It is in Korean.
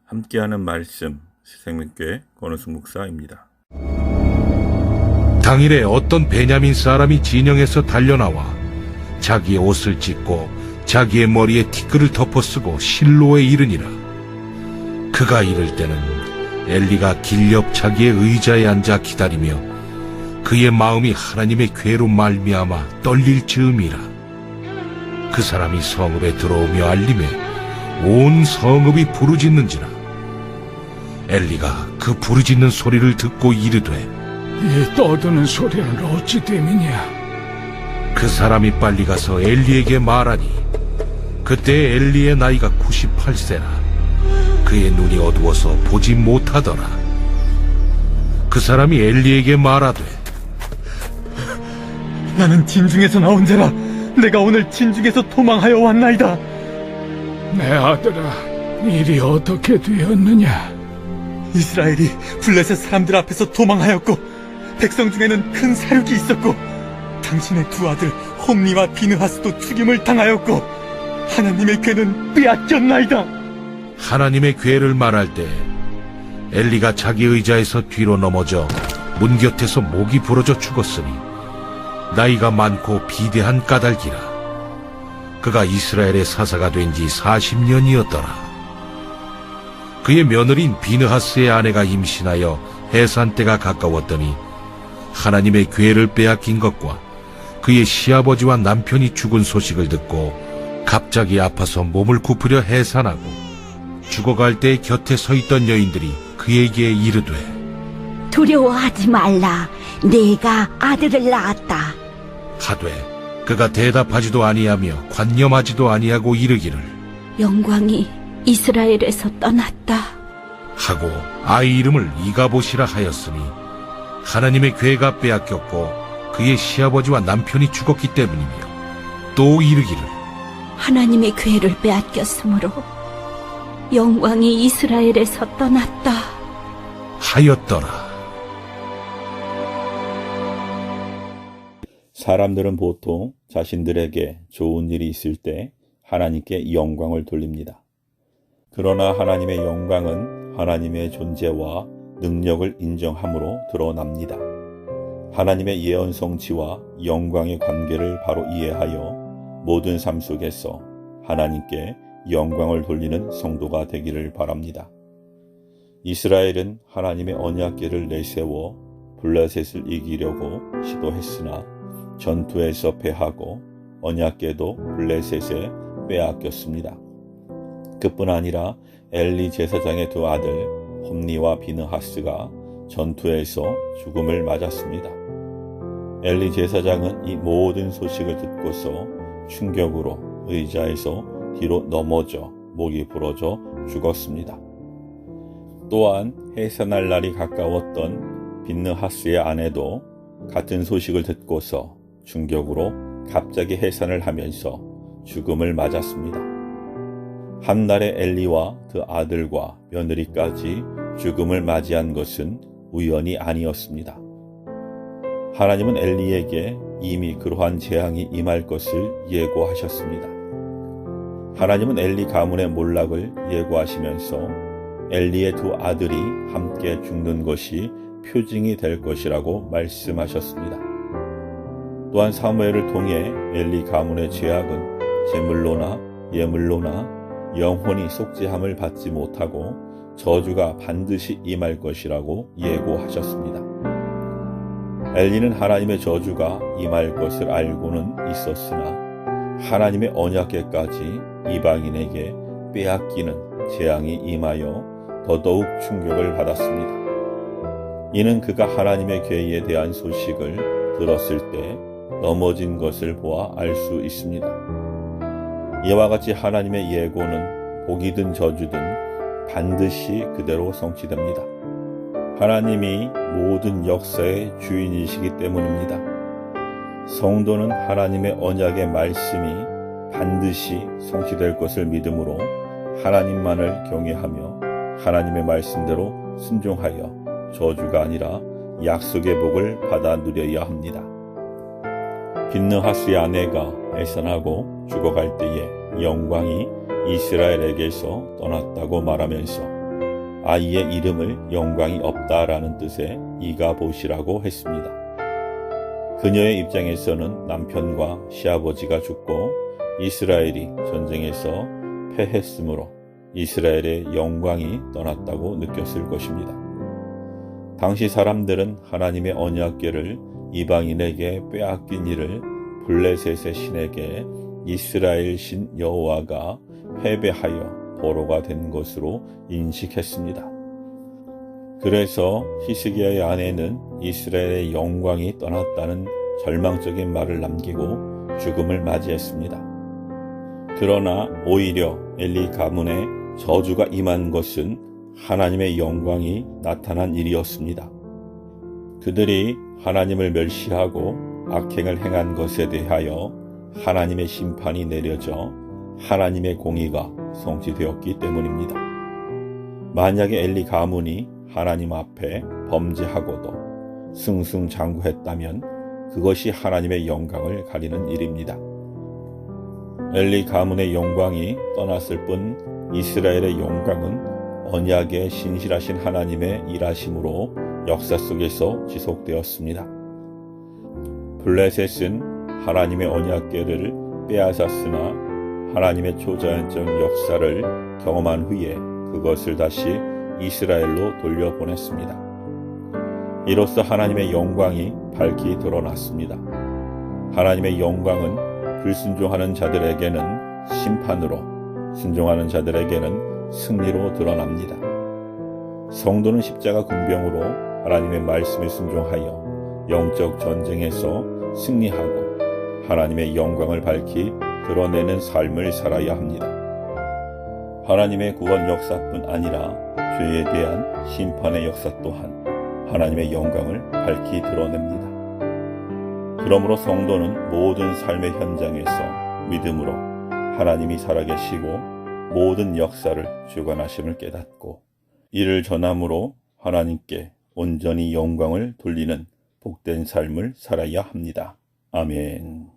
함께하는 말씀 새생명교회 권우승 목사입니다. 당일에 어떤 베냐민 사람이 진영에서 달려나와 자기의 옷을 찢고 자기의 머리에 티끌을 덮어쓰고 실로에 이르니라. 그가 이를 때는 엘리가 길 옆 자기의 의자에 앉아 기다리며 그의 마음이 하나님의 괴로 말미암아 떨릴 즈음이라. 그 사람이 성읍에 들어오며 알림에 온 성읍이 부르짖는지라. 엘리가 그 부르짖는 소리를 듣고 이르되 이 떠드는 소리는 어찌 됨이냐? 그 사람이 빨리 가서 엘리에게 말하니 그때 엘리의 나이가 98세라. 그의 눈이 어두워서 보지 못하더라. 그 사람이 엘리에게 말하되 나는 진중에서 나온 자라. 내가 오늘 진중에서 도망하여 왔나이다. 내 아들아, 일이 어떻게 되었느냐? 이스라엘이 블레셋 사람들 앞에서 도망하였고 백성 중에는 큰 사륙이 있었고 당신의 두 아들 홈니와 비느하스도 죽임을 당하였고 하나님의 괴는 빼앗겼나이다. 하나님의 괴를 말할 때 엘리가 자기 의자에서 뒤로 넘어져 문 곁에서 목이 부러져 죽었으니 나이가 많고 비대한 까닭이라. 그가 이스라엘의 사사가 된 지 40년이었더라. 그의 며느리인 비느하스의 아내가 임신하여 해산 때가 가까웠더니 하나님의 괴를 빼앗긴 것과 그의 시아버지와 남편이 죽은 소식을 듣고 갑자기 아파서 몸을 굽으려 해산하고 죽어갈 때 곁에 서 있던 여인들이 그에게 이르되 두려워하지 말라. 내가 아들을 낳았다. 하되 그가 대답하지도 아니하며 관념하지도 아니하고 이르기를 영광이 이스라엘에서 떠났다 하고 아이 이름을 이가봇이라 하였으니 하나님의 괴가 빼앗겼고 그의 시아버지와 남편이 죽었기 때문이며 또 이르기를 하나님의 괴를 빼앗겼으므로 영광이 이스라엘에서 떠났다 하였더라. 사람들은 보통 자신들에게 좋은 일이 있을 때 하나님께 영광을 돌립니다. 그러나 하나님의 영광은 하나님의 존재와 능력을 인정함으로 드러납니다. 하나님의 예언 성취와 영광의 관계를 바로 이해하여 모든 삶 속에서 하나님께 영광을 돌리는 성도가 되기를 바랍니다. 이스라엘은 하나님의 언약궤를 내세워 블레셋을 이기려고 시도했으나 전투에서 패하고 언약궤도 블레셋에 빼앗겼습니다. 그뿐 아니라 엘리 제사장의 두 아들 홈니와 비느하스가 전투에서 죽음을 맞았습니다. 엘리 제사장은 이 모든 소식을 듣고서 충격으로 의자에서 뒤로 넘어져 목이 부러져 죽었습니다. 또한 해산할 날이 가까웠던 비느하스의 아내도 같은 소식을 듣고서 충격으로 갑자기 해산을 하면서 죽음을 맞았습니다. 한날에 엘리와 그 아들과 며느리까지 죽음을 맞이한 것은 우연이 아니었습니다. 하나님은 엘리에게 이미 그러한 재앙이 임할 것을 예고하셨습니다. 하나님은 엘리 가문의 몰락을 예고하시면서 엘리의 두 아들이 함께 죽는 것이 표징이 될 것이라고 말씀하셨습니다. 또한 사무엘을 통해 엘리 가문의 죄악은 제물로나 예물로나 영혼이 속죄함을 받지 못하고 저주가 반드시 임할 것이라고 예고하셨습니다. 엘리는 하나님의 저주가 임할 것을 알고는 있었으나 하나님의 언약궤까지 이방인에게 빼앗기는 재앙이 임하여 더더욱 충격을 받았습니다. 이는 그가 하나님의 궤에 대한 소식을 들었을 때 넘어진 것을 보아 알 수 있습니다. 이와 같이 하나님의 예고는 복이든 저주든 반드시 그대로 성취됩니다. 하나님이 모든 역사의 주인이시기 때문입니다. 성도는 하나님의 언약의 말씀이 반드시 성취될 것을 믿음으로 하나님만을 경외하며 하나님의 말씀대로 순종하여 저주가 아니라 약속의 복을 받아 누려야 합니다. 비느하스의 아내가 해산하고 죽어갈 때에 영광이 이스라엘에게서 떠났다고 말하면서 아이의 이름을 영광이 없다라는 뜻의 이가봇이라고 했습니다. 그녀의 입장에서는 남편과 시아버지가 죽고 이스라엘이 전쟁에서 패했으므로 이스라엘의 영광이 떠났다고 느꼈을 것입니다. 당시 사람들은 하나님의 언약궤를 이방인에게 빼앗긴 일을 블레셋의 신에게 이스라엘 신 여호와가 패배하여 보로가 된 것으로 인식했습니다. 그래서 히스기야의 아내는 이스라엘의 영광이 떠났다는 절망적인 말을 남기고 죽음을 맞이했습니다. 그러나 오히려 엘리 가문에 저주가 임한 것은 하나님의 영광이 나타난 일이었습니다. 그들이 하나님을 멸시하고 악행을 행한 것에 대하여 하나님의 심판이 내려져 하나님의 공의가 성취되었기 때문입니다. 만약에 엘리 가문이 하나님 앞에 범죄하고도 승승장구했다면 그것이 하나님의 영광을 가리는 일입니다. 엘리 가문의 영광이 떠났을 뿐 이스라엘의 영광은 언약의 신실하신 하나님의 일하심으로 역사 속에서 지속되었습니다. 블레셋은 하나님의 언약궤를 빼앗았으나 하나님의 초자연적 역사를 경험한 후에 그것을 다시 이스라엘로 돌려보냈습니다. 이로써 하나님의 영광이 밝히 드러났습니다. 하나님의 영광은 불순종하는 자들에게는 심판으로, 순종하는 자들에게는 승리로 드러납니다. 성도는 십자가 군병으로 하나님의 말씀에 순종하여 영적 전쟁에서 승리하고 하나님의 영광을 밝히 드러내는 삶을 살아야 합니다. 하나님의 구원 역사뿐 아니라 죄에 대한 심판의 역사 또한 하나님의 영광을 밝히 드러냅니다. 그러므로 성도는 모든 삶의 현장에서 믿음으로 하나님이 살아계시고 모든 역사를 주관하심을 깨닫고 이를 전함으로 하나님께 온전히 영광을 돌리는 복된 삶을 살아야 합니다. 아멘.